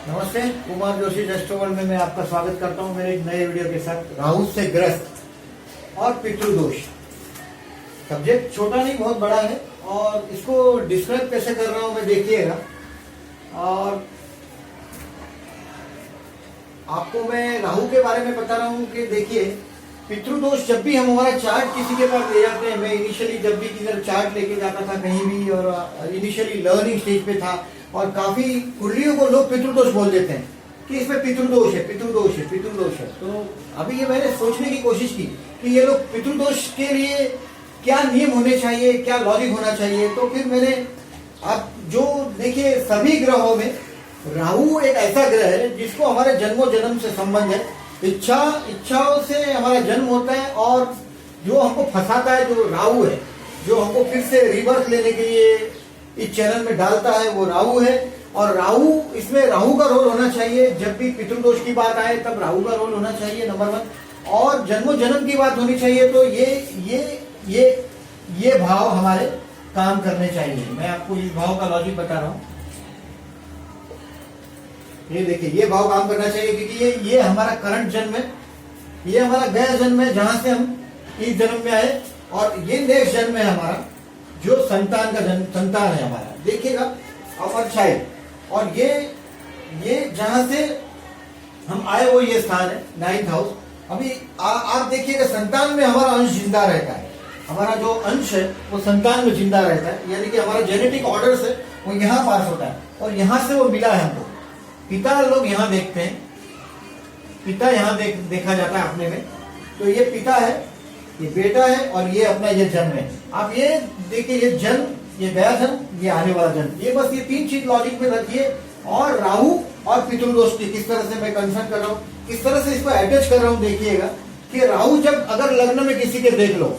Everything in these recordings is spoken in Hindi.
नमस्ते, कुमार जोशी एस्ट्रोवर्ल्ड में मैं आपका स्वागत करता हूं मेरे एक नए वीडियो के साथ। राहु से ग्रस्त और पितृदोष। सब्जेक्ट छोटा नहीं बहुत बड़ा है और इसको डिस्क्राइब कैसे कर रहा हूं मैं देखिएगा। और आपको मैं राहु के बारे में बता रहा हूं कि देखिए, पितृदोष जब भी हम हमारा चार्ट किसी के पास ले जाते हैं, मैं इनिशियली जब भी किधर चार्ट लेके जाता था कहीं भी, और इनिशियली लर्निंग स्टेज पे था, और काफी कुंडलियों को लोग पितृदोष बोल देते हैं कि इसमें पितृदोष है, पितृदोष है, पितृदोष है। तो अभी ये मैंने सोचने की कोशिश की कि ये लोग पितृदोष के लिए क्या नियम होने चाहिए, क्या लॉजिक होना चाहिए। तो फिर मैंने आप जो देखिए, सभी ग्रहों में राहु एक ऐसा ग्रह है जिसको हमारे जन्मों जन्म से संबंध है। इच्छाओं से हमारा जन्म होता है, और जो हमको फंसाता है जो राहु है, जो हमको फिर से रिबर्थ लेने के लिए इस चैनल में डालता है, वो राहु है। और राहु, इसमें राहु का रोल होना चाहिए। जब भी पितृदोष की बात आए तब राहु का रोल होना चाहिए, नंबर 1। और जन्मों जन्म की बात होनी चाहिए तो ये भाव हमारे काम करने चाहिए। मैं आपको इस भाव का लॉजिक बता रहा हूं। ये देखिए, ये भाव काम करना चाहिए क्योंकि ये हमारा करंट जन्म है, ये हमारा गया जन्म है जहां से हम इस जन्म में आए, और ये नेक्स्ट जन्म है हमारा जो संतान का जन्म, संतान है हमारा। देखिएगा अपर चाइल्ड, और ये जहां से हम आए वो ये स्थान है 9th हाउस। अभी आप देखिएगा, संतान में हमारा अंश जिंदा रहता है। हमारा जो अंश है वो संतान में जिंदा रहता है, यानी कि हमारा जेनेटिक ऑर्डर से वो यहाँ पास होता है, और यहाँ से वो मिला है हमको। पिता लोग यहाँ देखते हैं, पिता यहाँ देखा जाता है अपने में। तो ये पिता है, ये बेटा है, और ये अपना ये जन्म है। आप ये देखिए, ये जन्म, ये गया जन्म, ये आने वाला जन्म, ये बस ये 3 चीज लॉजिक में रखिए। और राहु और पितृदोष की किस तरह से मैं कंसर्न कर रहा हूँ, किस तरह से इसको अटैच कर रहा हूँ, देखिएगा कि राहु जब अगर लग्न में किसी के देख लो,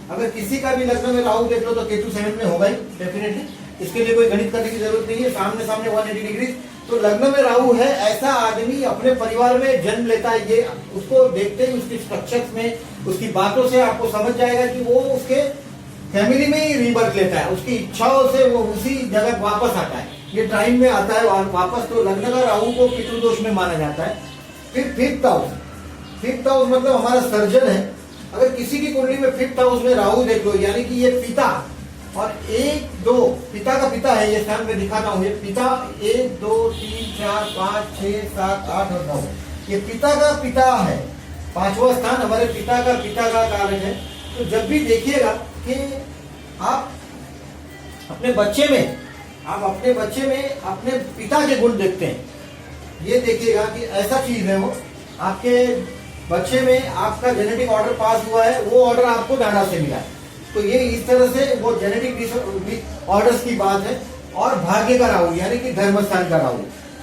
अगर किसी का भी लग्न में राहु देख लो तो केतु 7 में होगा ही डेफिनेटली। इसके लिए कोई गणित करने की जरूरत नहीं है, सामने सामने 180 डिग्री। तो लग्न में राहु है, ऐसा आदमी अपने परिवार में जन्म लेता है। ये उसको देखते ही उसकी स्ट्रक्चर्स में, उसकी बातों से आपको समझ जाएगा कि वो उसके फैमिली में ही रीबर्थ लेता है। उसकी इच्छाओं से वो उसी जगह वापस आता है, ये टाइम में आता है वापस। तो लग्न का राहु को पितृदोष में माना जाता है। फिर 5th हाउस मतलब हमारा सर्जन है। अगर किसी की कुंडली में 5th हाउस में राहु देख लो, यानी कि ये पिता, और 1 2 पिता का पिता है, ये स्थान में दिखाता हूँ। ये पिता 1 2 3 4 5 6 7 8 और 9, ये पिता का पिता है। 5वां स्थान हमारे पिता का कारक है। तो जब भी देखिएगा कि आप अपने बच्चे में अपने पिता के गुण देखते हैं, ये देखिएगा कि ऐसा चीज है वो आपके बच्चे में, आपका जेनेटिक ऑर्डर पास हुआ है, वो ऑर्डर आपको डाटा से मिला है। तो ये इस तरह से वो जेनेटिक ऑर्डर्स की बात है। और भाग्य का राहु, यानी कि धर्मस्थान का राहु,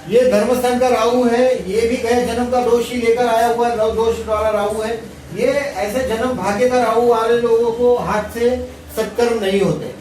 ये धर्मस्थान का राहु है। ये भी गए जन्म का दोष ही लेकर आया हुआ दोष वाला राहु है। ये ऐसे जन्म भाग्य का राहु वाले लोगों को हाथ से सत्कर्म नहीं होते।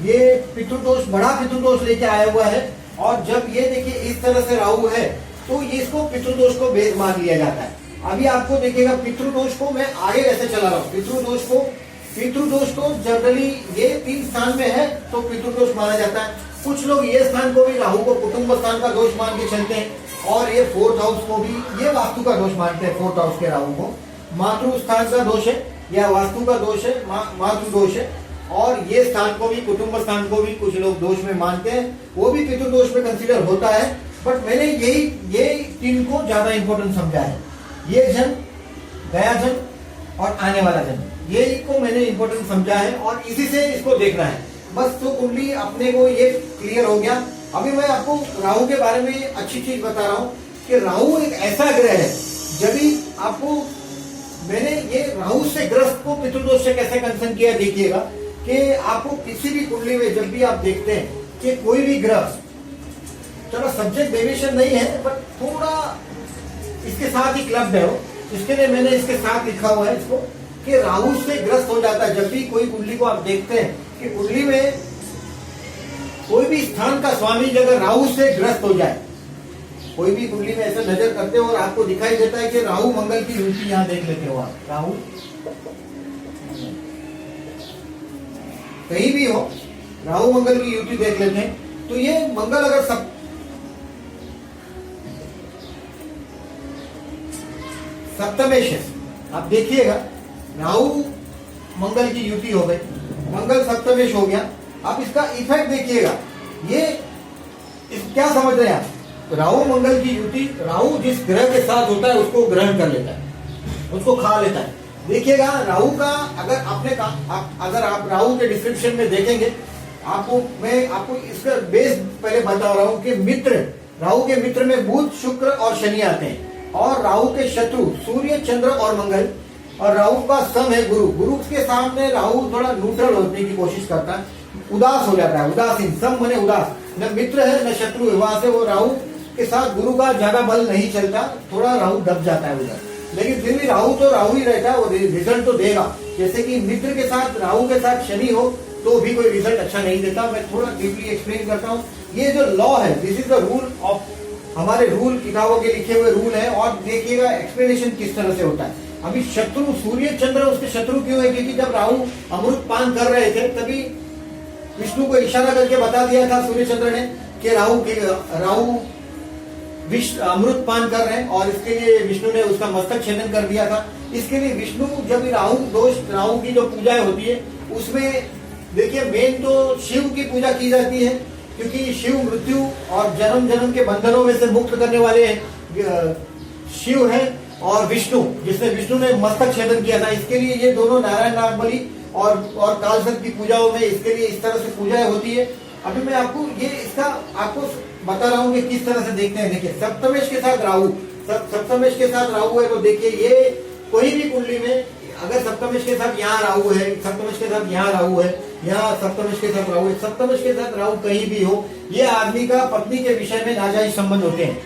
ये पितृदोष, बड़ा पितृदोष लेके आया हुआ है। और जब ये देखिए इस तरह से राहु है तो इसको पितृदोष को बेस मान लिया जाता है। अभी आपको देखिएगा, पितृदोष को मैं आगे कैसे चला रहा हूँ। पितृदोष को जनरली ये 3 स्थान में है तो पितृदोष माना जाता है। कुछ लोग ये स्थान को भी, राहु को कुटुंब स्थान का दोष मान के चलते हैं, और ये 4th हाउस को भी ये वास्तु का दोष मानते हैं। 4th हाउस के राहु को मातृ स्थान का दोष है, या वास्तु का दोष है, मातृ दोष है। और ये स्थान को भी, कुटुंब स्थान को भी कुछ लोग दोष में मानते हैं, वो भी पितृदोष में कंसीडर होता है। बट मैंने ये 3 को ज्यादा इंपॉर्टेंट समझा है। ये जन्म, गया जन्म और आने वाला जन्म, ये को मैंने इंपॉर्टेंट समझा है, और इसी से इसको देखना है बस। तो कुंडली अपने को ये क्लियर हो गया। अभी मैं आपको राहु के बारे में अच्छी चीज बता रहा हूं कि राहु एक ऐसा ग्रह है, जब भी आपको मैंने ये राहु से ग्रस्त को पितृदोष से कैसे कंसर्न किया, देखिएगा कि आपको किसी भी कुंडली में जब भी आप देखते हैं कि कोई भी ग्रह, चलो सब्जेक्ट डेविएशन नहीं है बट थोड़ा इसके साथ ही क्लब है वो, इसके लिए मैंने इसके साथ लिखा हुआ है इसको कि राहु से ग्रस्त हो जाता है। जब भी कोई कुंडली को आप देखते हैं कि कुंडली में कोई भी स्थान का स्वामी अगर राहु से ग्रस्त हो जाए, कोई भी कुंडली में ऐसे नजर करते हो और आपको दिखाई देता है कि राहु मंगल की युति, यहाँ देख लेते हो आप, राहु कहीं भी हो, राहु मंगल की युति देख लेते हैं। तो ये मंगल अगर सब सप्तमेश है। आप देखिएगा राहु मंगल की युति हो गई, मंगल सप्तमेश हो गया। आप इसका इफेक्ट देखिएगा, ये क्या समझ रहे हैं आप? राहु मंगल की युति, राहु जिस ग्रह के साथ होता है उसको ग्रहण कर लेता है, उसको खा लेता है। देखिएगा राहु का अगर आप राहु के डिस्क्रिप्शन में देखेंगे, मैं आपको इसका बेस पहले बता रहा हूं कि मित्र, राहु के मित्र में बुध, शुक्र और शनि आते हैं, और राहु के शत्रु सूर्य, चंद्र और मंगल, और राहु का सम है गुरु। गुरु के सामने राहु थोड़ा न्यूट्रल होने की कोशिश करता है, उदास हो जाता है, उदासीन, सम माने उदास, न मित्र है न शत्रु है। वहां से वो राहु के साथ गुरु का ज्यादा बल नहीं चलता, थोड़ा राहु दब जाता है उधर, लेकिन फिर भी राहु तो राहु ही रहता है, वो रिजल्ट तो देगा। जैसे कि मित्र के साथ राहु के साथ शनि हो तो भी कोई रिजल्ट अच्छा नहीं देता। मैं थोड़ा डीपली एक्सप्लेन करता हूँ। ये जो लॉ है, this is the rule of, हमारे रूल किताबों के लिखे हुए रूल है। और देखिएगा एक्सप्लेनेशन किस तरह से होता है। अभी शत्रु सूर्य चंद्र उसके शत्रु क्यों है? क्योंकि जब राहु अमृत पान कर रहे थे तभी विष्णु को इशारा करके बता दिया था सूर्य चंद्र ने कि राहु अमृत पान कर रहे हैं, और इसके लिए विष्णु ने उसका मस्तक छेदन कर दिया था। इसके लिए विष्णु जब राहु की जो पूजा होती है उसमें देखिए मेन तो शिव की पूजा की जाती है, क्योंकि शिव मृत्यु और जन्म जन्म के बंधनों में से मुक्त करने वाले शिव है, और विष्णु विष्णु ने मस्तक छेदन किया था। इसके लिए ये दोनों नारायण नागबली और कालसर्प की पूजाओं में इसके लिए इस तरह से पूजाएं होती है। अभी मैं आपको बता रहा हूँ कि किस तरह से देखते हैं। देखिए सप्तमेश के साथ राहु, सप्तमेश के साथ राहु है तो देखिए ये कोई भी कुंडली में अगर सप्तमेश के साथ यहाँ राहु है, सप्तमेश के साथ यहाँ राहु है, यहाँ सप्तमेश के साथ राहु है, सप्तमेश के साथ राहु कहीं भी हो, ये आदमी का पत्नी के विषय में नाजायज संबंध होते हैं।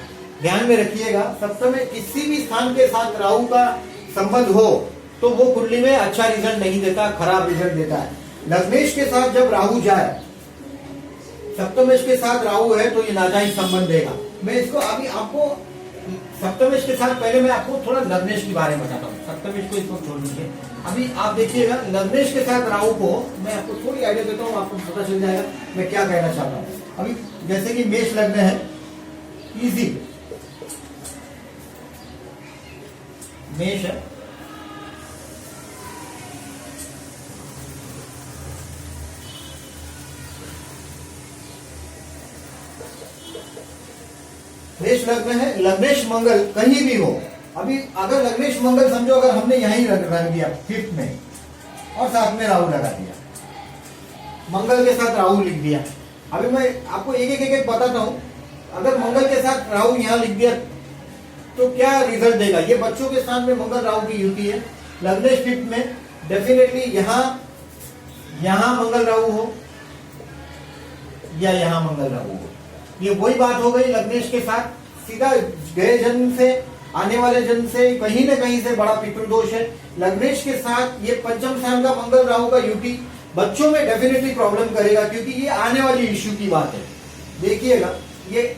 ध्यान में रखिएगा, सप्तमेश किसी भी स्थान के साथ राहु का संबंध हो तो वो कुंडली में अच्छा रिजल्ट नहीं देता, खराब रिजल्ट देता है। लग्नेश के साथ जब राहु जाए, सप्तमेश के साथ राहु है तो ये नाजायज संबंध देगा। मैं इसको अभी आपको सप्तमेश के साथ पहले मैं आपको थोड़ा लग्नेश के बारे में बताता हूँ। सप्तमेश को इसको छोड़ दीजिए। अभी आप देखिएगा लग्नेश के साथ राहु को मैं आपको थोड़ी आइडिया देता हूँ, आपको पता चल जाएगा मैं क्या कहना चाहता हूँ। अभी जैसे कि मेष लग्न है, इजी मेष है, मेष लग्न है, लग्नेश मंगल कहीं भी हो। अभी अगर लग्नेश मंगल समझो अगर हमने यहीं रख दिया 5th में और साथ में राहु लगा दिया, मंगल के साथ राहु लिख दिया। अभी मैं आपको एक बताता हूं। अगर मंगल के साथ राहु यहां लिख दिया तो क्या रिजल्ट देगा? ये बच्चों के स्थान में मंगल राहु की युति है। लग्नेश 5th में डेफिनेटली यहां मंगल राहु हो या यहां मंगल राहु हो, ये वही बात हो गई। लग्नेश के साथ सीधा गए जन्म से आने वाले जन्म से कहीं न कहीं से बड़ा पितृदोष है। लग्नेश के साथ ये पंचम स्थान का मंगल राहु का युति बच्चों में डेफिनेटली प्रॉब्लम करेगा, क्योंकि ये आने वाली इश्यू की बात है। देखिएगा ये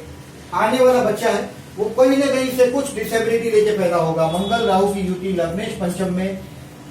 आने वाला बच्चा है, वो कहीं न कहीं से कुछ डिसेबिलिटी लेके पैदा होगा। मंगल राहु की युति लग्नेश पंचम में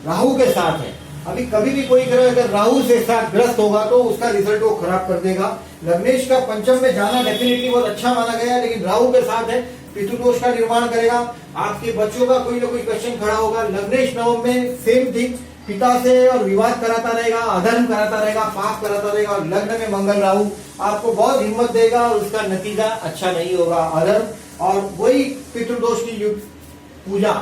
राहु के साथ है। अभी कभी भी कोई ग्रह अगर राहु से साथ ग्रस्त होगा तो उसका रिजल्ट वो खराब कर देगा। लग्नेश का पंचम में जाना डेफिनेटली बहुत अच्छा माना गया है, लेकिन राहु के साथ है, पितृदोष का निर्माण करेगा। आपके बच्चों का कोई ना कोई क्वेश्चन खड़ा होगा। लग्नेश नवम में सेम थिंग, पिता से और विवाद कराता रहेगा, अधर्म कराता रहेगा, पाप कराता रहेगा। और लग्न में मंगल राहु आपको बहुत हिम्मत देगा और उसका नतीजा अच्छा नहीं होगा, अधर्म। और वही पितृदोष की पूजा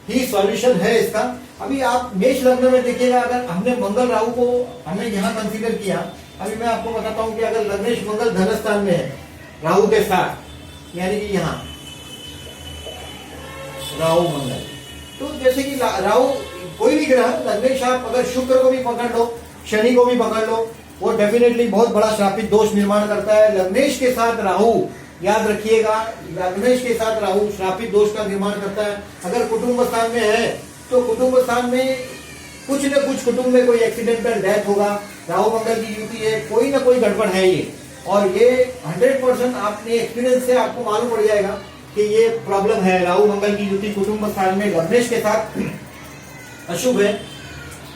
ही सॉल्यूशन है इसका। अभी आप मेष लग्न में देखिएगा, अगर हमने मंगल राहु को हमने यहाँ कंसीडर किया। अभी मैं आपको बताता हूँ कि अगर लग्नेश मंगल धन स्थान में है राहु के साथ, यानी कि यहाँ राहु मंगल, तो जैसे कि राहु कोई भी ग्रह, लग्नेश आप अगर शुक्र को भी पकड़ लो, शनि को भी पकड़ लो, वो डेफिनेटली बहुत बड़ा श्रापित दोष निर्माण करता है। लग्नेश के साथ राहु, याद रखिएगा, लग्नेश के साथ राहु श्रापित दोष का निर्माण करता है। अगर कुटुंब स्थान में है तो कुटुंब स्थान में कुछ न कुछ कुटुंब में कोई एक्सीडेंटल डेथ होगा। राहु मंगल की युति है, कोई ना कोई गड़बड़ है ये, और ये 100% आपने एक्सपीरियंस से आपको मालूम पड़ जाएगा कि ये प्रॉब्लम है। राहु मंगल की युति कुटुंब स्थान में लग्नेश के साथ अशुभ है।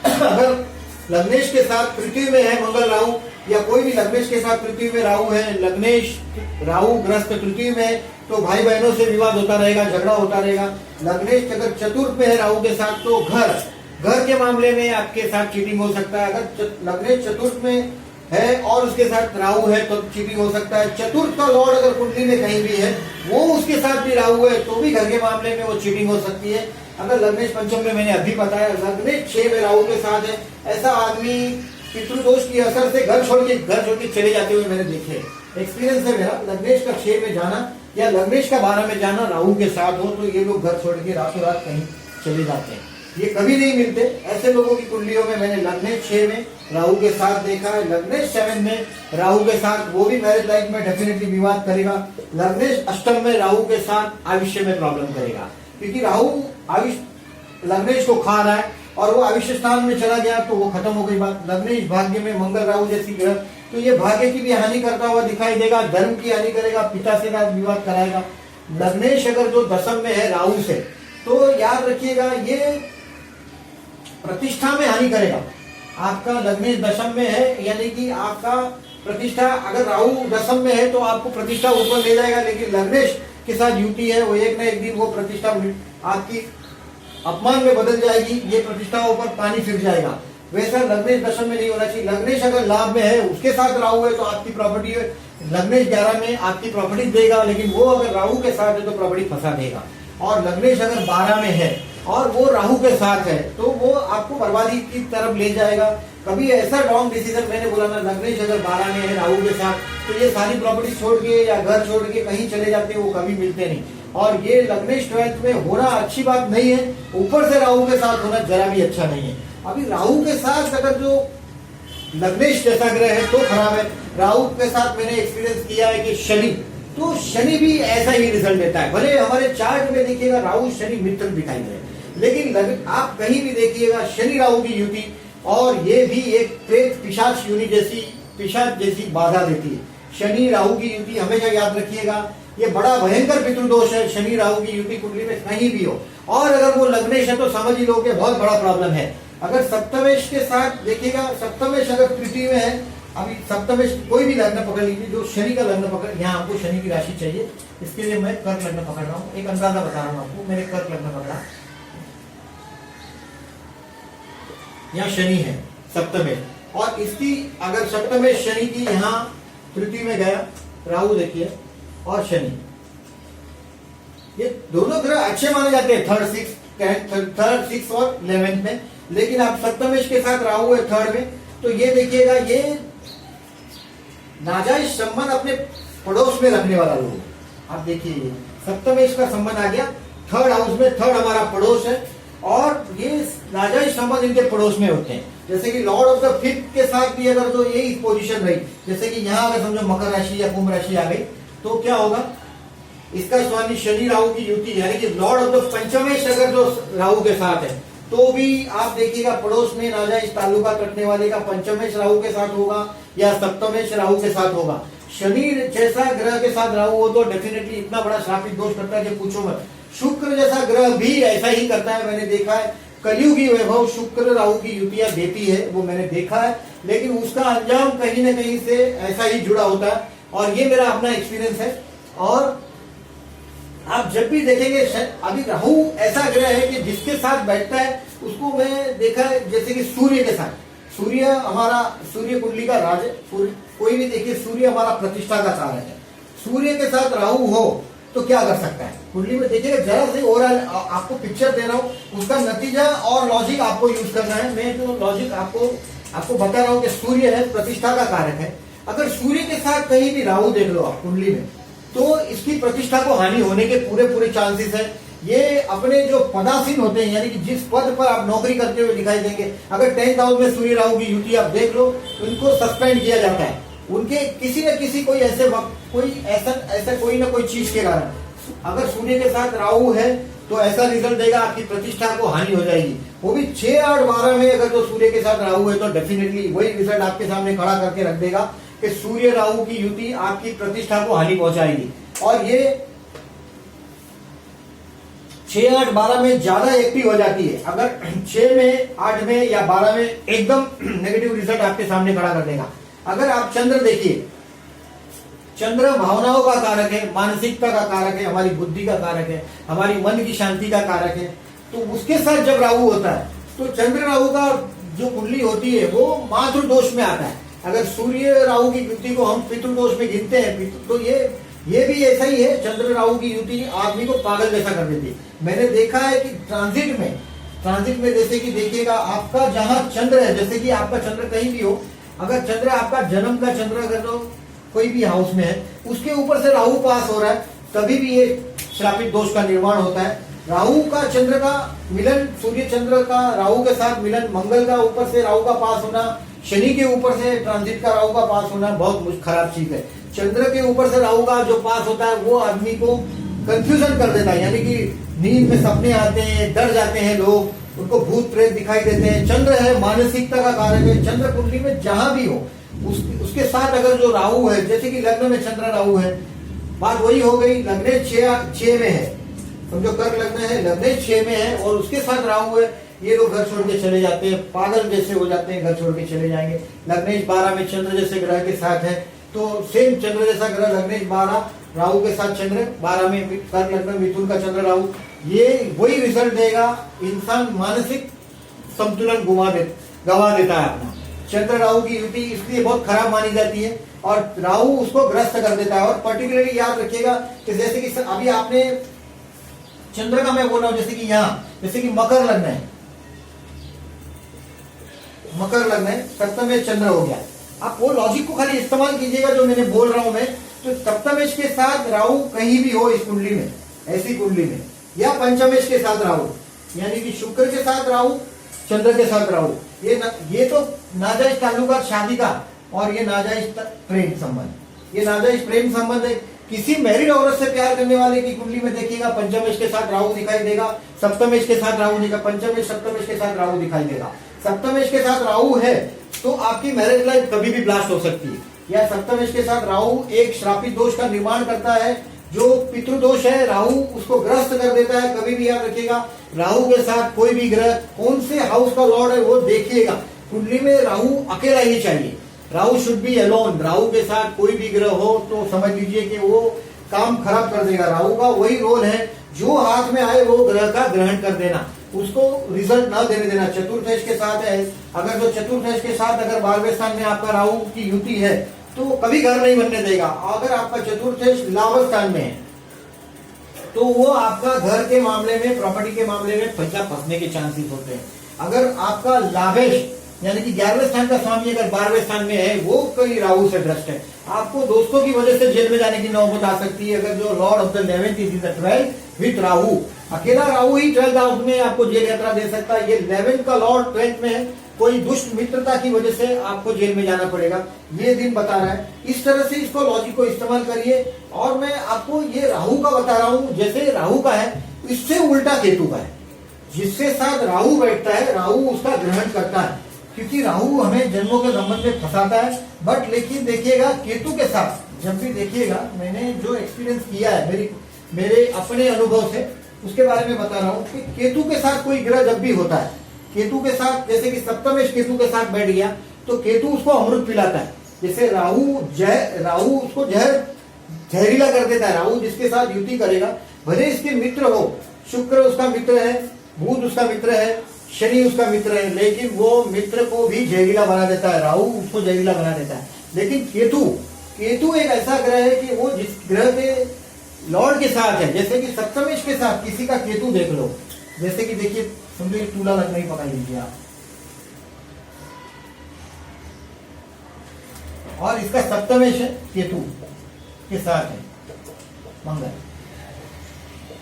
अगर लग्नेश के साथ पृथ्वी में है मंगल राहु, या कोई भी लग्नेश के साथ पृथ्वी में राहु है, लग्नेश राहु ग्रस्त पृथ्वी में तो भाई बहनों से विवाद होता रहेगा, झगड़ा होता रहेगा। लग्नेश अगर चतुर्थ में है राहु के साथ तो घर के मामले में आपके साथ चीटिंग हो सकता है। अगर लग्नेश चतुर्थ में है और उसके साथ राहु है तो चीटिंग हो सकता है। चतुर्थ का लॉर्ड अगर कुंडली में कहीं भी है, वो उसके साथ भी राहु है तो भी घर के मामले में वो चीटिंग हो सकती है। अगर लग्नेश पंचम में, मैंने अभी बताया, लग्नेश 6 में राहु के साथ है, ऐसा आदमी पितृदोष की असर से घर छोड़ के चले जाते हुए मैंने देखे। एक्सपीरियंस है मेरा। लग्नेश का 6 में जाना या लग्नेश का 12 में जाना राहु के साथ हो तो ये लोग घर छोड़ के रातों रात कहीं चले जाते हैं। ये कभी नहीं मिलते। ऐसे लोगों की कुंडलियों में मैंने लग्नेश 6 में राहु के साथ देखा है। लग्नेश 7 में राहु के साथ, वो भी मैरिज लाइफ में डेफिनेटली विवाद करेगा। लग्नेश अष्टम में राहु के साथ आयुष्य में प्रॉब्लम करेगा, क्योंकि राहु आयुष्य लग्नेश को खा रहा है और वो आयुष्य स्थान में चला गया तो वो खत्म हो गई बात। लग्नेश भाग्य में मंगल राहु जैसी ग्रह, तो ये भाग्य की भी हानि करता हुआ दिखाई देगा, धर्म की हानि करेगा, पिता से विवाद कराएगा। लग्नेश अगर जो दशम में है राहु से, तो याद रखिएगा ये प्रतिष्ठा में हानि करेगा। आपका लग्नेश दशम में है, यानी कि आपका प्रतिष्ठा, अगर राहु दशम में है तो आपको प्रतिष्ठा ऊपर ले जाएगा, लेकिन लग्नेश के साथ युति है, वो एक ना एक दिन वो प्रतिष्ठा आपकी अपमान में बदल जाएगी, ये प्रतिष्ठा ऊपर पानी फिर जाएगा। वैसा लग्नेश दशम में नहीं होना चाहिए। लग्नेश अगर लाभ में है, उसके साथ राहु है तो आपकी प्रॉपर्टी है। लग्नेश 11 में आपकी प्रॉपर्टी देगा, लेकिन वो अगर राहु के साथ है तो प्रॉपर्टी फंसा देगा। और लग्नेश अगर 12 में है और वो राहु के साथ है तो वो आपको बर्बादी की तरफ ले जाएगा। कभी ऐसा रॉन्ग डिसीजन, मैंने बोला ना, लग्नेश अगर 12 में है राहु के साथ तो ये सारी प्रॉपर्टी छोड़ के या घर छोड़ के कहीं चले जाते हैं, वो कभी मिलते नहीं। और ये लग्नेश 12th में होना अच्छी बात नहीं है, ऊपर से राहु के साथ होना जरा भी अच्छा नहीं है। अभी राहु के साथ अगर जो लग्नेश जैसा ग्रह है तो खराब है। राहु के साथ मैंने एक्सपीरियंस किया है कि शनि, तो शनि भी ऐसा ही रिजल्ट देता है। भले हमारे चार्ट में देखिएगा राहु शनि मित्र दिखाई दे, लेकिन आप कहीं भी देखिएगा शनि राहु की युति, और ये भी एक प्रेत पिशाच योनि जैसी बाधा देती है। शनि राहु की युति हमेशा याद रखिएगा, ये बड़ा भयंकर पितृदोष है। शनि राहु की युति कुंडली में कहीं भी हो, और अगर वो लग्नेश है तो समझ ही लो कि बहुत बड़ा प्रॉब्लम है। अगर सप्तमेश के साथ देखिएगा, सप्तमेश अगर तृतीय में है, अभी सप्तमेश कोई भी लग्न पकड़ लीजिए, जो शनि का लग्न पकड़, यहाँ हमको शनि की राशि चाहिए, इसके लिए मैं कर्क लग्न पकड़ रहा हूँ। एक अंदाजा बता रहा हूँ आपको, मैंने कर्क लग्न पकड़ा, यहाँ शनि है सप्तमेश, और इसकी अगर सप्तमेश शनि की यहाँ तृतीय में गया, राहु देखिए और शनि, ये दोनों ग्रह अच्छे माने जाते हैं थर्ड सिक्स और 11th में। लेकिन आप सप्तमेश के साथ राहु है 3rd में, तो ये देखिएगा ये नाजायज संबंध अपने पड़ोस में रखने वाला लोग। आप देखिए सप्तमेश का संबंध आ गया 3rd हाउस में, 3rd हमारा पड़ोस है, और ये नाजायज संबंध इनके पड़ोस में होते हैं। जैसे कि लॉर्ड ऑफ द 5th के साथ भी अगर तो यही पोजीशन रही, जैसे कि यहाँ अगर समझो मकर राशि या कुंभ राशि आ गई, तो क्या होगा, इसका स्वामी शनि राहु की युति, यानी कि लॉर्ड ऑफ द पंचमेश अगर जो राहु के साथ है, तो भी आप देखिएगा पड़ोस में नाजायज ताल्लुकात रखने वाले का पंचमेश राहु के साथ होगा या सप्तमेश राहु के साथ होगा। शनि जैसा ग्रह के साथ राहु हो तो डेफिनेटली इतना बड़ा श्रापित दोष करता है कि पूछो मत। शुक्र जैसा ग्रह भी ऐसा ही करता है, मैंने देखा है। कलयुगी वैभव शुक्र राहु की युतियां देती है, वो मैंने देखा है, लेकिन उसका अंजाम कहीं न कहीं से ऐसा ही जुड़ा होता है, और ये मेरा अपना एक्सपीरियंस है। और आप जब भी देखेंगे, अभी राहु ऐसा ग्रह है कि जिसके साथ बैठता है उसको मैं देखा है, जैसे कि सूर्य के साथ, सूर्य हमारा, सूर्य कुंडली का राज, कोई भी देखिए सूर्य हमारा प्रतिष्ठा का कारक है। सूर्य के साथ राहु हो तो क्या कर सकता है कुंडली में, देखिएगा जरा से ओवरऑल आपको पिक्चर दे रहा हूँ, उसका नतीजा और लॉजिक आपको यूज करना है। मैं जो लॉजिक आपको बता रहा हूँ कि सूर्य है, प्रतिष्ठा का कारक है। अगर सूर्य के साथ कहीं भी राहु देख लो आप कुंडली में, तो इसकी प्रतिष्ठा को हानि होने के पूरे चांसेस है। ये अपने जो पदासीन होते हैं, यानी कि जिस पद पर आप नौकरी करते हुए दिखाई देंगे, अगर 10th हाउस में सूर्य राहु की युति आप देख लो, उनको सस्पेंड किया जाता है, उनके किसी न किसी कोई ऐसे वक्त कोई ना कोई चीज के कारण। अगर सूर्य के साथ राहु है तो ऐसा रिजल्ट देगा, आपकी प्रतिष्ठा को हानि हो जाएगी। वो भी 6, 8, 12 में अगर तो सूर्य के साथ राहु है तो डेफिनेटली वही रिजल्ट आपके सामने खड़ा करके रख देगा कि सूर्य राहु की युति आपकी प्रतिष्ठा को हानि पहुंचाएगी। और ये 6, 8, 12 में ज्यादा एक्टिव हो जाती है। अगर 6 में, 8 में या 12 में एकदम नेगेटिव रिजल्ट आपके सामने खड़ा कर देगा। अगर आप चंद्र देखिए, चंद्र भावनाओं का कारक है, मानसिकता का कारक है, हमारी बुद्धि का कारक है, हमारी मन की शांति का कारक है। तो उसके साथ जब राहु होता है तो चंद्र राहु का जो कुंडली होती है वो मातृ दोष में आता है। अगर सूर्य राहु की युति को हम पितृदोष में गिनते हैं तो ये भी ऐसा ही है। चंद्र राहु की युति आदमी को पागल जैसा कर देती है। मैंने देखा है कि ट्रांजिट में जैसे कि देखिएगा आपका जहां चंद्र है, जैसे कि आपका चंद्र कहीं भी हो, अगर चंद्र आपका जन्म का चंद्र अगर तो कोई भी हाउस में है, उसके ऊपर से राहु पास हो रहा है, तभी भी ये श्रापित दोष का निर्माण होता है। राहु का चंद्र का मिलन, सूर्य चंद्र का राहु के साथ मिलन, मंगल का ऊपर से राहु का पास होना, शनि के ऊपर से ट्रांजिट का राहु का पास होना बहुत खराब चीज है। चंद्र के ऊपर से राहु का जो पास होता है वो आदमी को कंफ्यूजन कर देता है, यानी कि नींद में सपने आते हैं, डर जाते हैं लोग, उनको भूत प्रेत दिखाई देते हैं। चंद्र है मानसिकता का कारक है। चंद्र कुंडली में जहां भी हो उसके साथ अगर जो राहु है, जैसे कि लग्न में चंद्र राहु है, बात वही हो गई। लग्नेश 6 में है, समझो कर्क लग्न है, लग्नेश 6 में है और उसके साथ राहु है, ये लोग घर छोड़ के चले जाते हैं, पागल जैसे हो जाते हैं, घर छोड़ के चले जाएंगे। लग्नेश 12 में चंद्र जैसे ग्रह के साथ है, तो सेम चंद्र जैसा ग्रह लग्नेश 12 राहु के साथ चंद्र 12 में, कर्क लग्न मिथुन का चंद्र राहु, ये वही रिजल्ट देगा। इंसान मानसिक संतुलन गवा देता है अपना। चंद्र राहु की युति इसलिए बहुत खराब मानी जाती है और राहु उसको ग्रस्त कर देता है। और पर्टिकुलरली याद रखिएगा कि जैसे कि अभी आपने चंद्र का मैं बोल रहा हूं, जैसे कि यहाँ जैसे कि मकर लग्न है, मकर लग्न है, सप्तमेश चंद्र हो गया। आप वो लॉजिक को खाली इस्तेमाल कीजिएगा जो मैंने बोल रहा हूं मैं। तो सप्तमेश के साथ राहु कहीं भी हो इस कुंडली में, ऐसी कुंडली में, या पंचमेश के साथ राहु, यानी कि शुक्र के साथ राहु, चंद्र के साथ राहु, ये तो नाजायज ताल्लुकात शादी का, और ये नाजायज प्रेम संबंध, ये नाजायज प्रेम संबंध है। किसी मैरिड औरत से प्यार करने वाले की कुंडली में देखिएगा पंचमेश के साथ राहु दिखाई देगा, सप्तमेश के साथ राहु दिखेगा, पंचमेश सप्तमेश के साथ राहु दिखाई देगा। सप्तमेश के साथ राहु है तो आपकी मैरिज लाइफ कभी भी ब्लास्ट हो सकती है। या सप्तमेश के साथ राहु एक श्रापित दोष का निर्माण करता है, जो पितृदोष है, राहु उसको ग्रस्त कर देता है। कभी भी याद रखिएगा, राहु के साथ कोई भी ग्रह कौन से हाउस का लॉर्ड है वो देखिएगा। कुंडली में राहु अकेला ही चाहिए, Rahu should be alone. Rahu के साथ कोई भी ग्रह हो तो समझ लीजिए कि वो काम खराब कर देगा। राहु का वही रोल है, जो हाथ में आए वो ग्रह का ग्रहण कर देना, उसको रिजल्ट ना देने देना। चतुर्थेश के साथ है, अगर जो चतुर्थेश के साथ अगर 12वें स्थान में आपका राहु की युति है तो कभी घर नहीं बनने देगा। अगर आपका चतुर्थेश लाभ स्थान में है तो वो आपका घर के मामले में, प्रॉपर्टी के मामले में पैसा फंसने के चांसेस होते हैं। अगर आपका लाभेश यानी कि 11वें स्थान का स्वामी अगर 12वें स्थान में है, वो कई राहु से ग्रस्त है, आपको दोस्तों की वजह से जेल में जाने की नौबत आ सकती है। अगर जो Lord of the 11th is in the 12th with Rahu, अकेला राहु ही 12th हाउस में आपको जेल यात्रा दे सकता है। ये 11th का लॉर्ड 12th में है, कोई दुष्ट मित्रता की वजह से आपको जेल में जाना पड़ेगा, ये दिन बता रहा है। इस तरह से इसको लॉजिक को इस्तेमाल करिए। और मैं आपको ये राहु का बता रहा हूं, जैसे राहु का है इससे उल्टा केतु का है। जिसके साथ राहु बैठता है राहु उसका ग्रहण करता है, क्योंकि राहु हमें जन्मों के संबंध में फंसाता है। बट लेकिन देखिएगा केतु के साथ जब भी देखिएगा, मैंने जो एक्सपीरियंस किया है मेरे अपने अनुभव से उसके बारे में बता रहा हूँ कि केतु के साथ कोई ग्रह जब भी होता है, केतु के साथ जैसे कि सप्तमेश केतु के साथ बैठ गया तो केतु उसको अमृत पिलाता है। जैसे राहु उसको जहरीला कर देता है। राहु जिसके साथ युति करेगा, भले इसके मित्र हो, शुक्र उसका मित्र है, बुध उसका मित्र है, शनि उसका मित्र है, लेकिन वो मित्र को भी जहरीला बना देता है, राहु उसको जहरीला बना देता है। लेकिन केतु एक ऐसा ग्रह है कि वो जिस ग्रह के लॉर्ड के साथ है, जैसे कि सप्तमेश के साथ किसी का केतु देख लो, जैसे कि देखिए समझो ये तुला लग्न ही पकड़ लीजिए आप, और इसका सप्तमेश है केतु के साथ है मंगल,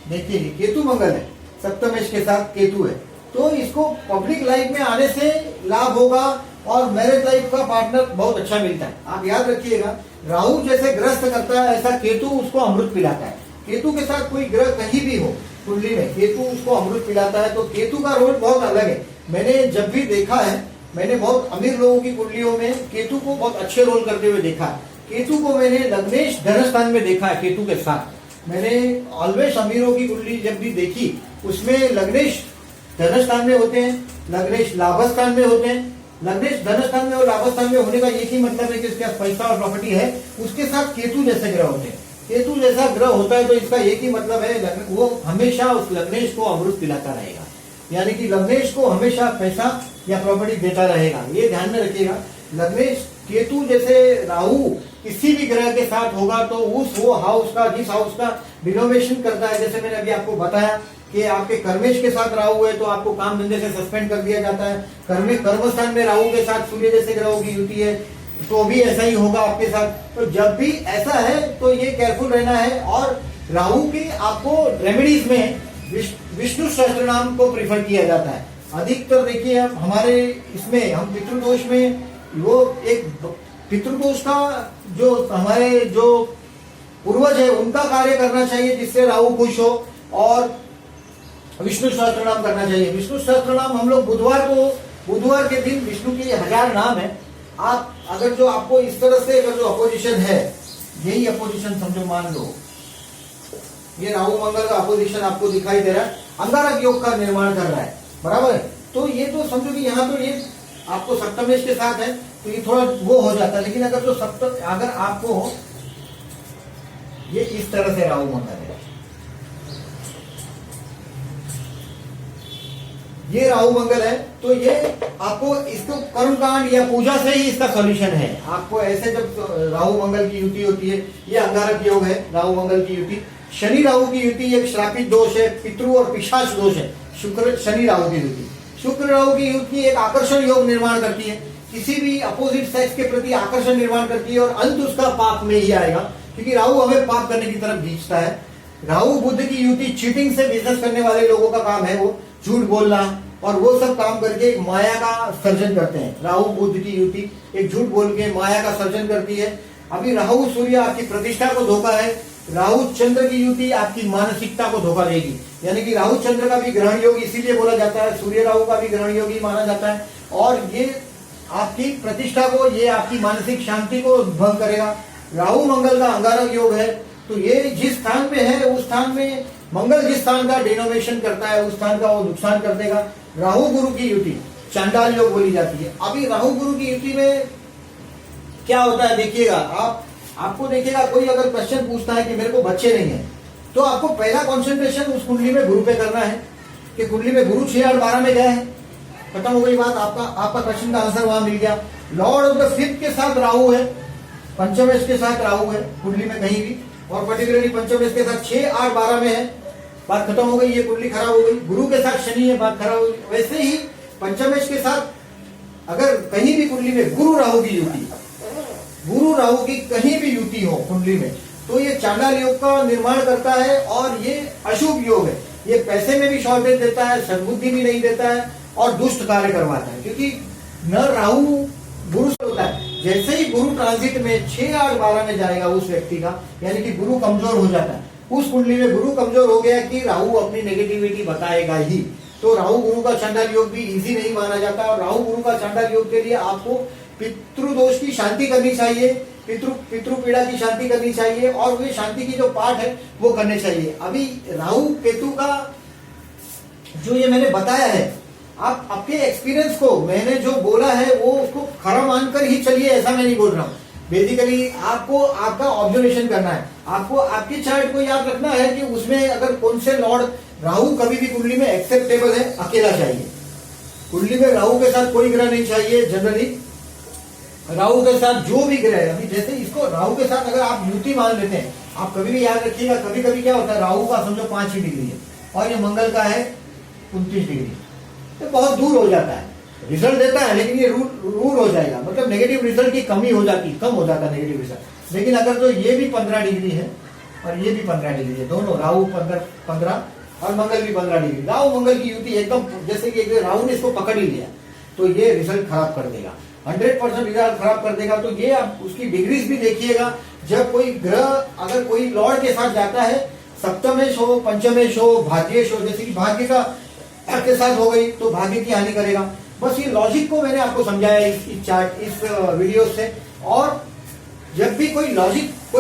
देखिए केतु मंगल है, सप्तमेश के साथ केतु है, तो इसको पब्लिक लाइफ में आने से लाभ होगा और मैरिज लाइफ का पार्टनर बहुत अच्छा मिलता है। आप याद रखिएगा, राहु जैसे ग्रस्त करता है ऐसा केतु उसको अमृत पिलाता है। केतु के साथ कोई ग्रह कहीं भी हो कुंडली में, केतु उसको अमृत पिलाता है, तो केतु का रोल बहुत अलग है। मैंने जब भी देखा है, मैंने बहुत अमीर लोगों की कुंडलियों में केतु को बहुत अच्छे रोल करते हुए देखा है। केतु को मैंने लग्नेश धन स्थान में देखा है केतु के साथ। मैंने ऑलवेज अमीरों की कुंडली जब भी देखी उसमें लग्नेश धन स्थान में होते हैं, लग्नेश लाभ स्थान में होते हैं, लग्नेश धनस्थान में और लाभस्थान में होने का एक ही मतलब है कि इसके पास पैसा और प्रॉपर्टी है। उसके साथ केतु जैसे ग्रह होते हैं, केतु जैसा ग्रह होता है तो इसका एक ही मतलब है, वो हमेशा उस लग्नेश को अमृत पिलाता रहेगा, यानी कि लग्नेश को हमेशा पैसा या प्रॉपर्टी देता रहेगा। ये ध्यान में रखिएगा। लग्नेश केतु जैसे राहु किसी भी ग्रह के साथ होगा तो वो हाउस का, जिस हाउस का रिनोवेशन करता है, जैसे मैंने अभी आपको बताया कि आपके कर्मेश के साथ राहु है तो आपको काम धंधे से सस्पेंड कर दिया जाता है। कर्मस्थान में राहु के साथ सूर्य जैसे ग्रहों की युति है तो भी ऐसा ही होगा आपके साथ। तो जब भी ऐसा है तो ये केयरफुल रहना है। और राहु की आपको रेमेडीज में विष्णु सहस्त्र नाम को प्रीफर किया जाता है अधिकतर। देखिए हमारे इसमें हम पितृदोष में वो एक पितृदोष का जो हमारे जो पूर्वज है उनका कार्य करना चाहिए जिससे राहु खुश हो, और विष्णु सहस्त्र नाम करना चाहिए। विष्णु सहस्त्र नाम हम लोग बुधवार के दिन विष्णु के 1000 नाम है। आप अगर जो आपको इस तरह से अगर जो अपोजिशन है, यही अपोजिशन समझो, मान लो ये राहु मंगल का अपोजिशन आपको दिखाई दे रहा है, अंगारक योग का निर्माण कर रहा है, बराबर है। तो ये तो समझो कि यहाँ तो ये आपको सप्तमेश के साथ है तो ये थोड़ा वो हो जाता है। लेकिन अगर आपको ये इस तरह से राहु मंगल है, ये राहु मंगल है, तो ये आपको इसको कर्मकांड या पूजा से ही इसका सॉल्यूशन है। आपको ऐसे जब राहु मंगल की युति होती है, ये अंगारक योग है राहु मंगल की युति। शनि राहु की युति एक श्रापित दोष है, पितृ और पिशाच दोष है। शुक्र शनि राहु की युति, शुक्र राहु की युति एक आकर्षण योग निर्माण करती है, किसी भी अपोजिट सेक्स के प्रति आकर्षण निर्माण करती है, और अंत उसका पाप में ही आएगा क्योंकि राहु हमें पाप करने की तरफ खींचता है। राहु बुध की युति चीटिंग से बिजनेस करने वाले लोगों का काम है, वो झूठ बोलना और वो सब काम करके एक माया का सर्जन करते हैं। राहु बुध की युति एक झूठ बोल के माया का सर्जन करती है। अभी राहु सूर्य आपकी प्रतिष्ठा को धोखा है, राहु चंद्र की युति आपकी मानसिकता को धोखा देगी। यानी कि राहु चंद्र का भी ग्रहण योग इसीलिए बोला जाता है, सूर्य राहु का भी ग्रहण योग ही माना जाता है, और ये आपकी प्रतिष्ठा को, ये आपकी मानसिक शांति को भंग करेगा। राहु मंगल का अंगारक योग है, तो ये जिस स्थान में है उस स्थान में मंगल जिस स्थान का डिनोवेशन करता है उस स्थान का वो नुकसान कर देगा। राहु गुरु की युति चांडाल योग बोली जाती है। अभी राहु गुरु की युति में क्या होता है देखिएगा, आपको देखिएगा कोई अगर क्वेश्चन पूछता है कि मेरे को बच्चे नहीं है, तो आपको पहला कंसंट्रेशन उस कुंडली में गुरु पे करना है कि कुंडली में गुरु 6 और 12 में गए हैं, खत्म हो गई बात। आपका क्वेश्चन का आंसर वहां मिल गया। लॉर्ड ऑफ द फिफ्थ के साथ राहु है, पंचमेश के साथ राहु है कुंडली में कहीं भी, और पर्टिकुलरली पंचमेश के साथ 6, 8, 12 में है, बात खत्म हो गई, ये कुंडली खराब हो गई। गुरु के साथ शनि है, बात खराब हो गई। वैसे ही पंचमेश के साथ अगर कहीं भी कुंडली में गुरु राहु की युति, गुरु राहु की कहीं भी युति हो कुंडली में, तो ये चांडाल योग का निर्माण करता है और ये अशुभ योग है। ये पैसे में भी शॉर्टेज देता है, सद्बुद्धि भी नहीं देता है और दुष्ट कार्य करवाता है, क्योंकि न राहु गुरु से होता है। जैसे ही गुरु ट्रांजिट में 6, 8, 12 में जाएगा उस व्यक्ति का, यानी कि गुरु कमजोर हो जाता है। उस कुंडली में गुरु कमजोर हो गया कि राहु अपनी नेगेटिविटी बताएगा ही, तो राहु गुरु का चांडाल योग भी इजी नहीं माना जाता। और राहु गुरु का चांडाल योग के लिए आपको पितृदोष की शांति करनी चाहिए, पितृ पीड़ा की शांति करनी चाहिए, और वे शांति की जो पाठ है वो करने चाहिए। अभी राहु केतु का जो ये मैंने बताया है, आप आपके एक्सपीरियंस को मैंने जो बोला है वो उसको खरा मानकर ही चलिए, ऐसा मैं नहीं बोल रहा हूँ। बेसिकली आपको आपका ऑब्जर्वेशन करना है, आपको आपके चार्ट को याद रखना है कि उसमें अगर कौन से लॉर्ड, राहु कभी भी कुंडली में एक्सेप्टेबल है, अकेला चाहिए। कुंडली में राहु के साथ कोई ग्रह नहीं चाहिए। जनरली राहु के साथ जो भी ग्रह है, अभी जैसे इसको राहु के साथ अगर आप युति मान लेते हैं, आप कभी भी याद रखिएगा, कभी कभी क्या होता है, राहु का समझो 5 ही डिग्री है और ये मंगल का है 29 डिग्री, तो बहुत दूर हो जाता है। रिजल्ट देता है लेकिन ये रूल हो जाएगा, मतलब नेगेटिव रिजल्ट की कमी हो जाती, कम हो जाता है नेगेटिव रिजल्ट। लेकिन अगर तो ये भी 15 डिग्री है और ये भी 15 डिग्री है, दोनों राहु 15 और मंगल भी 15 डिग्री, राहु मंगल की युति एकदम जैसे कि राहु ने इसको पकड़ ही लिया, तो ये रिजल्ट खराब कर देगा, 100% रिजल्ट खराब कर देगा। तो ये आप उसकी डिग्रीज भी देखिएगा। जब कोई ग्रह अगर कोई लॉर्ड के साथ जाता है, सप्तमेश हो, पंचमेश हो, भाग्येश हो, जैसे कि भाग्य का के साथ हो गई तो भाग्य की हानि करेगा। बस ये लॉजिक को मैंने आपको समझाया इस चार्ट, इस वीडियो से। और जब भी कोई लॉजिक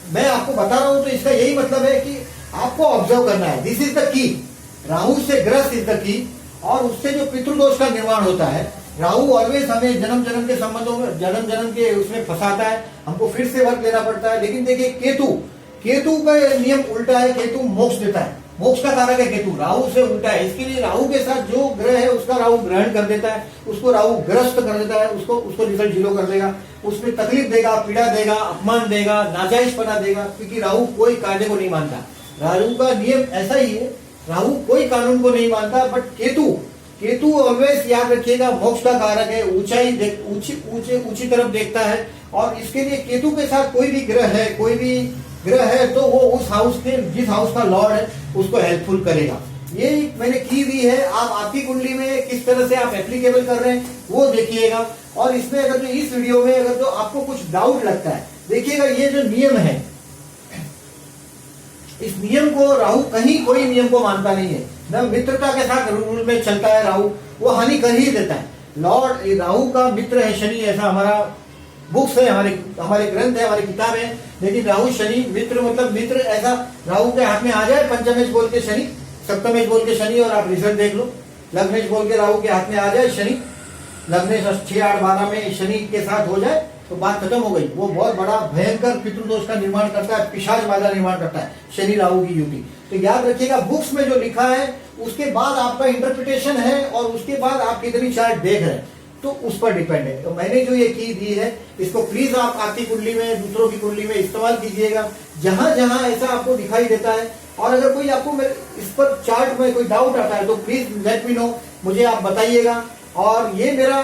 मैं आपको बता रहा हूं तो इसका यही मतलब है कि आपको ऑब्जर्व करना है। This is the key. Rahu से ग्रस्त इज द की, और उससे जो पितृदोष का निर्माण होता है राहु ऑलवेज हमें जन्म जन्म के संबंधों में, जन्म जन्म के उसमें फंसाता है, हमको फिर से वर्क लेना पड़ता है। लेकिन देखिए केतु, केतु का नियम उल्टा है, केतु मोक्ष देता है, मोक्ष का कारक है केतु, राहु से उल्टा है। इसके लिए राहु के साथ जो ग्रह है उसका राहु ग्रहण कर देता है, उसको राहु ग्रस्त कर देता है, उसको रिजल्ट 0 कर देगा, उसमें तकलीफ देगा, पीड़ा देगा, अपमान देगा, नाजायजपना देगा, क्योंकि राहु कोई कायदे को नहीं मानता। राहु का नियम ऐसा ही है, राहु कोई कानून को नहीं मानता। बट केतु, केतु ऑलवेज याद रखिएगा मोक्ष का कारक है, ऊंची तरफ देखता है। और इसके लिए केतु के साथ कोई भी ग्रह है, कोई भी ग्रह है तो वो उस हाउस के, जिस हाउस का लॉर्ड है उसको हेल्पफुल करेगा। ये मैंने की दी है, आप आपकी कुंडली में किस तरह से आप एप्लीकेबल कर रहे हैं वो देखिएगा। और इसमें अगर जो इस वीडियो में अगर जो आपको कुछ डाउट लगता है, देखिएगा ये जो नियम है, इस नियम को राहु कहीं कोई नियम को मानता नहीं है, न मित्रता के साथ रूल में चलता है राहु, वो हानि कर ही देता है। लॉर्ड राहु का मित्र है शनि, ऐसा हमारा बुक्स है, हमारे ग्रंथ है, हमारी किताब है। लेकिन राहु शनि मित्र, मतलब मित्र ऐसा राहु के हाथ में आ जाए, पंचमेश बोल के शनि, सप्तमेश बोल के शनि, और आप रिजल्ट देख लो, लग्नेश बोल के राहु के हाथ में आ जाए शनि, लग्नेश 6, 8, 12 में शनि के साथ हो जाए तो बात खत्म हो गई। वो बहुत बड़ा भयंकर पितृदोष का निर्माण करता है, पिशाच बाधा निर्माण करता है शनि राहु की युति। तो याद रखिएगा बुक्स में जो लिखा है उसके बाद आपका इंटरप्रिटेशन है, और उसके बाद आप कितनी चार्ट देख रहे हैं तो उस पर डिपेंड है। तो मैंने जो ये की दी है, इसको प्लीज आप आपकी कुंडली में, दूसरों की कुंडली में इस्तेमाल कीजिएगा, जहां जहां ऐसा आपको दिखाई देता है। और अगर कोई आपको इस पर चार्ट में कोई डाउट आता है तो प्लीज लेट मी नो, मुझे आप बताइएगा। और ये मेरा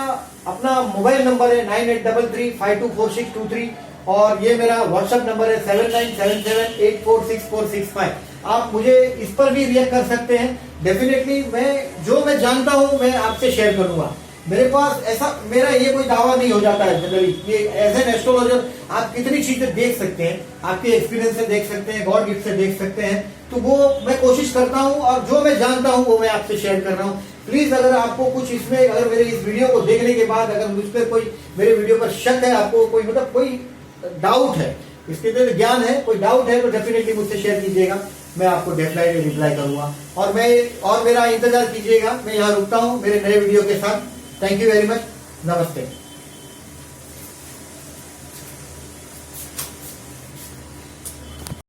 अपना मोबाइल नंबर है 9833524623, और ये मेरा व्हाट्सएप नंबर है 7977846465। आप मुझे इस पर भी रिएक्ट कर सकते हैं। डेफिनेटली मैं जानता हूं मैं आपसे शेयर करूंगा। मेरे पास ऐसा, मेरा ये कोई दावा नहीं हो जाता है जनरली। ये एज एन एस्ट्रोलॉजर आप कितनी चीजें देख सकते हैं, आपके एक्सपीरियंस से देख सकते हैं, गॉड गिफ्ट से देख सकते हैं, तो वो मैं कोशिश करता हूं, और जो मैं जानता हूं वो मैं आपसे शेयर कर रहा हूं। प्लीज अगर आपको कुछ इसमें, अगर मेरे इस वीडियो को देखने के बाद अगर मुझ पर कोई, मेरे वीडियो पर शक है, आपको कोई मतलब कोई डाउट है, इसके लिए ज्ञान है, कोई डाउट है तो डेफिनेटली मुझसे शेयर कीजिएगा, मैं आपको डेफिनेटली रिप्लाई करूंगा। और मेरा इंतजार कीजिएगा। मैं यहाँ रुकता हूँ मेरे नए वीडियो के साथ। थैंक यू वेरी मच, नमस्ते।